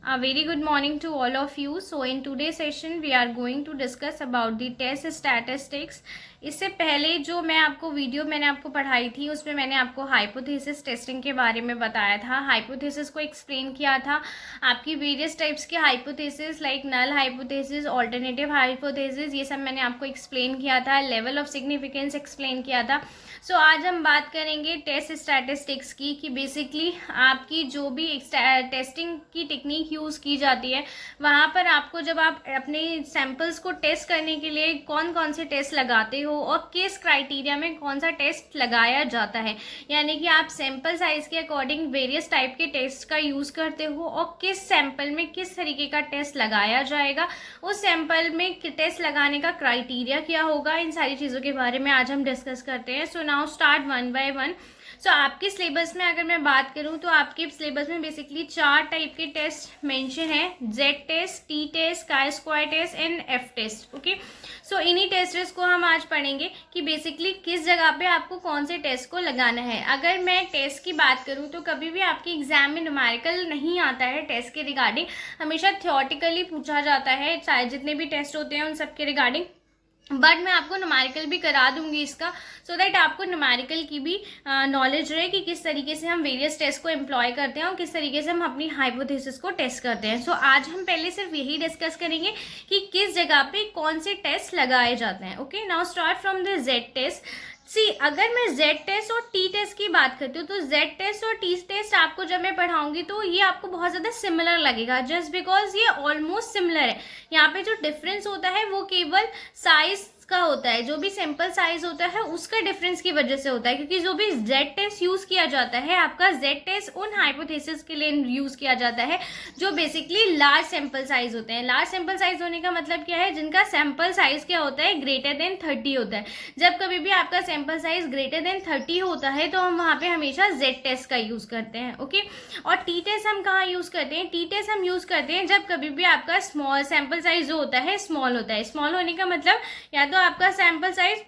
A very good morning to all of you. So in today's session we are going to discuss about the test statistics. इससे पहले जो मैंने आपको पढ़ाई थी उसमें मैंने आपको हाइपोथेसिस टेस्टिंग के बारे में बताया था, हाइपोथेसिस को एक्सप्लेन किया था, आपकी वेरियस टाइप्स के hypothesis like null hypothesis, alternative hypothesis, ये सब मैंने आपको एक्सप्लेन किया था, लेवल ऑफ सिग्निफिकेंस एक्सप्लेन किया था। सो आज हम बात करेंगे टेस्ट स्टैटिस्टिक्स की कि बेसिकली आपकी जो भी टेस्टिंग की टेक्निक यूज़ की जाती है वहाँ पर आपको जब आप अपने सैम्पल्स को टेस्ट करने के लिए कौन कौन से टेस्ट लगाते हो और किस क्राइटेरिया में कौन सा टेस्ट लगाया जाता है, यानी कि आप सैम्पल साइज के अकॉर्डिंग वेरियस टाइप के टेस्ट का यूज़ करते हो और किस सैम्पल में किस तरीके का टेस्ट लगाया जाएगा, उस सैम्पल में टेस्ट लगाने का क्राइटेरिया क्या होगा, इन सारी चीज़ों के बारे में आज हम डिस्कस करते हैं। So now start one by one. So आपके सिलेबस में अगर मैं बात करूं तो आपके सिलेबस में बेसिकली 4 टाइप के टेस्ट मेंशन है, Z test, T test, chi square test and F test. Okay, so इन्हीं टेस्ट को हम आज पढ़ेंगे कि बेसिकली किस जगह पे आपको कौन से टेस्ट को लगाना है। अगर मैं टेस्ट की बात करूं तो कभी भी आपके एग्जाम में न्यूमेरिकल नहीं आता है टेस्ट के रिगार्डिंग, हमेशा थ्योरेटिकली पूछा जाता है, चाहे जितने भी टेस्ट होते हैं उन सब के रिगार्डिंग, बट मैं आपको न्यूमेरिकल भी करा दूंगी इसका, सो दैट आपको न्यूमेरिकल की भी नॉलेज रहे कि किस तरीके से हम वेरियस टेस्ट को एम्प्लॉय करते हैं और किस तरीके से हम अपनी हाइपोथेसिस को टेस्ट करते हैं। सो आज हम पहले सिर्फ यही डिस्कस करेंगे कि किस जगह पे कौन से टेस्ट लगाए जाते हैं। Okay, now start from the Z test. See, अगर मैं जेड टेस्ट और टी टेस्ट की बात करती हूँ तो जेड टेस्ट और टी टेस्ट आपको जब मैं पढ़ाऊंगी तो ये आपको बहुत ज़्यादा सिमिलर लगेगा, जस्ट बिकॉज ये ऑलमोस्ट सिमिलर है। यहाँ पे जो डिफरेंस होता है वो केवल साइज का होता है, जो भी सैंपल साइज होता है उसका डिफरेंस की वजह से होता है, क्योंकि जो भी जेड टेस्ट यूज किया जाता है आपका जेड टेस्ट उन हाइपोथेसिस के लिए यूज किया जाता है जो बेसिकली लार्ज सैंपल साइज होते हैं। लार्ज सैंपल साइज होने का मतलब क्या है, जिनका सैंपल साइज क्या होता है, ग्रेटर देन 30 होता है। जब कभी भी आपका सैंपल साइज ग्रेटर देन 30 होता है तो हम वहाँ पे हमेशा जेड टेस्ट का यूज करते हैं। ओके, और टी टेस्ट हम कहाँ यूज करते हैं, टी टेस्ट हम यूज करते हैं जब कभी भी आपका स्मॉल सैंपल साइज जो होता है स्मॉल होता है। स्मॉल होने का मतलब या तो आपका सैंपल साइज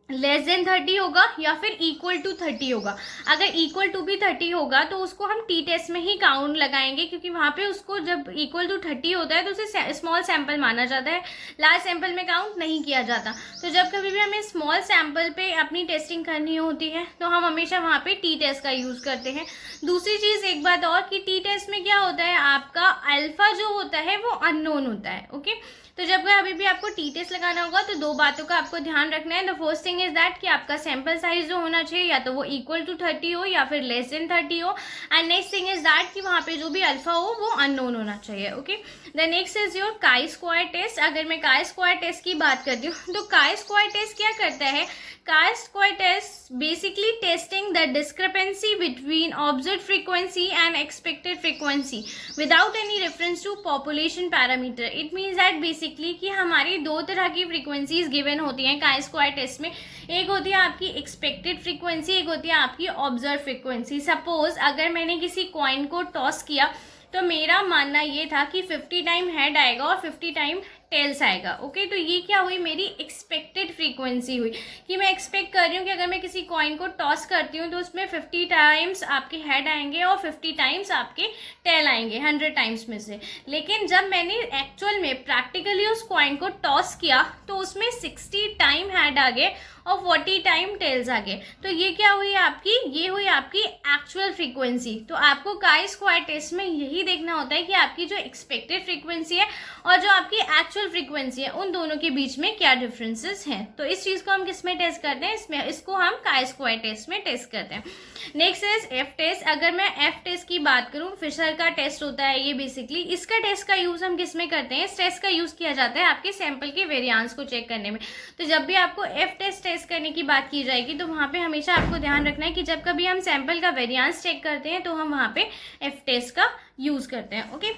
लेस देन 30 होगा या फिर इक्वल टू 30 होगा। अगर इक्वल टू भी 30 होगा तो उसको हम टी टेस्ट में ही काउंट लगाएंगे, क्योंकि वहाँ पे उसको जब इक्वल टू 30 होता है तो उसे स्मॉल सैंपल माना जाता है, लार्ज सैंपल में काउंट नहीं किया जाता। तो जब कभी भी हमें स्मॉल सैंपल पे अपनी टेस्टिंग करनी होती है तो हम हमेशा वहाँ पे टी टेस्ट का यूज़ करते हैं। दूसरी चीज़ एक बात और कि टी टेस्ट में क्या होता है, आपका अल्फा जो होता है वो अननोन होता है। ओके, तो जब अभी भी आपको टी टेस्ट लगाना होगा तो 2 बातों का आपको ध्यान रखना है। The first thing is that कि आपका सैंपल साइज जो होना चाहिए या तो वो इक्वल टू 30 हो या फिर लेस देन 30 हो, and next thing is that कि वहाँ पे जो भी अल्फा हो वो अननोन होना चाहिए। Okay, the next is your chi square test. अगर मैं काई स्क्वायर टेस्ट की बात करती हूँ तो काई स्क्वायर टेस्ट क्या करता है, chi square test basically testing the discrepancy between observe frequency and expected frequency without any reference to population parameter. It means that basically कि हमारी 2 तरह की फ्रीक्वेंसीज गिवन होती हैं काई स्क्वायर टेस्ट में। एक होती है आपकी एक्सपेक्टेड फ्रीक्वेंसी, एक होती है आपकी ऑब्जर्व फ्रीक्वेंसी। सपोज अगर मैंने किसी कॉइन को टॉस किया तो मेरा मानना ये था कि 50 टाइम हेड आएगा और 50 टाइम टेल्स आएगा। ओके, तो ये क्या हुई, मेरी एक्सपेक्टेड फ्रीक्वेंसी हुई कि मैं एक्सपेक्ट कर रही हूँ कि अगर मैं किसी कॉइन को टॉस करती हूँ तो उसमें 50 टाइम्स आपके हेड आएंगे और 50 टाइम्स आपके टेल आएंगे 100 टाइम्स में से। लेकिन जब मैंने एक्चुअल में प्रैक्टिकली उस कॉइन को टॉस किया तो उसमें 60 टाइम हेड आ गए और 40 टाइम टेल्स आ गए। तो ये क्या हुई आपकी, ये हुई आपकी एक्चुअल फ्रीक्वेंसी। तो आपको काई स्क्वायर टेस्ट में यही देखना होता है कि आपकी जो एक्सपेक्टेड फ्रीक्वेंसी है और जो आपकी एक्चुअल फ्रीक्वेंसी है उन दोनों के बीच में क्या डिफरेंसेस हैं। तो इस चीज़ को हम किस में टेस्ट करते हैं, इसमें इसको हम काई स्क्वायर टेस्ट में टेस्ट करते हैं। Next is F test. अगर मैं एफ टेस्ट की बात करूँ, फिशर का टेस्ट होता है ये बेसिकली, इसका टेस्ट का यूज़ हम किस में करते हैं, इस टेस्ट का यूज़ किया जाता है आपके सैंपल के वेरिएंस को चेक करने में। तो जब भी आपको एफ टेस्ट करने की बात की जाएगी तो वहाँ पे हमेशा आपको ध्यान रखना है कि जब कभी हम सैंपल का वेरिएंस चेक करते हैं तो हम वहाँ पे एफ टेस्ट का यूज़ करते हैं। ओके,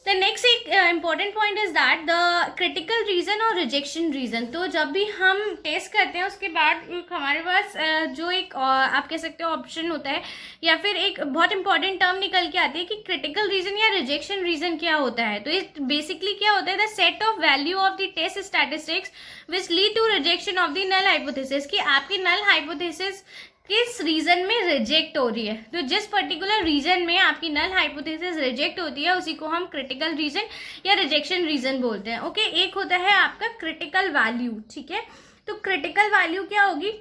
द नेक्स्ट एक important point is that the critical reason और रिजेक्शन रीजन। तो जब भी हम टेस्ट करते हैं उसके बाद हमारे पास जो एक आप कह सकते हो ऑप्शन होता है या फिर एक बहुत इंपॉर्टेंट टर्म निकल के आती है कि क्रिटिकल रीजन या रिजेक्शन रीजन क्या होता है। तो ये बेसिकली क्या होता है, the set of value of the test statistics which lead to rejection of the null hypothesis, कि आपकी नल हाइपोथेसिस किस रीजन में रिजेक्ट हो रही है। तो जिस पर्टिकुलर रीजन में आपकी नल हाइपोथेसिस रिजेक्ट होती है उसी को हम क्रिटिकल रीजन या रिजेक्शन रीजन बोलते हैं। ओके, एक होता है आपका क्रिटिकल वैल्यू, ठीक है। तो क्रिटिकल वैल्यू क्या होगी,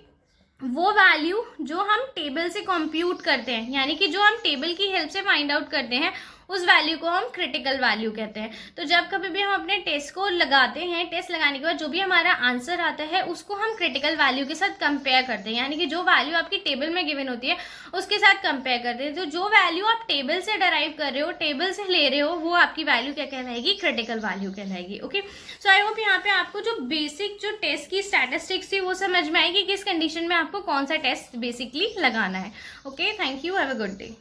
वो वैल्यू जो हम टेबल से कंप्यूट करते हैं, यानी कि जो हम टेबल की हेल्प से फाइंड आउट करते हैं उस वैल्यू को हम क्रिटिकल वैल्यू कहते हैं। तो जब कभी भी हम अपने टेस्ट को लगाते हैं, टेस्ट लगाने के बाद जो भी हमारा आंसर आता है उसको हम क्रिटिकल वैल्यू के साथ कंपेयर करते हैं, यानी कि जो वैल्यू आपकी टेबल में गिवन होती है उसके साथ कंपेयर करते हैं। तो जो वैल्यू आप टेबल से डराइव कर रहे हो, टेबल से ले रहे हो, वो आपकी वैल्यू क्या कहलाएगी, क्रिटिकल वैल्यू कहलाएगी। ओके, सो आई होप यहाँ पे आपको जो बेसिक जो टेस्ट की स्टैटिस्टिक्स थी वो समझ में आएगी, किस कंडीशन में आपको कौन सा टेस्ट बेसिकली लगाना है। Okay, thank you, have a good day.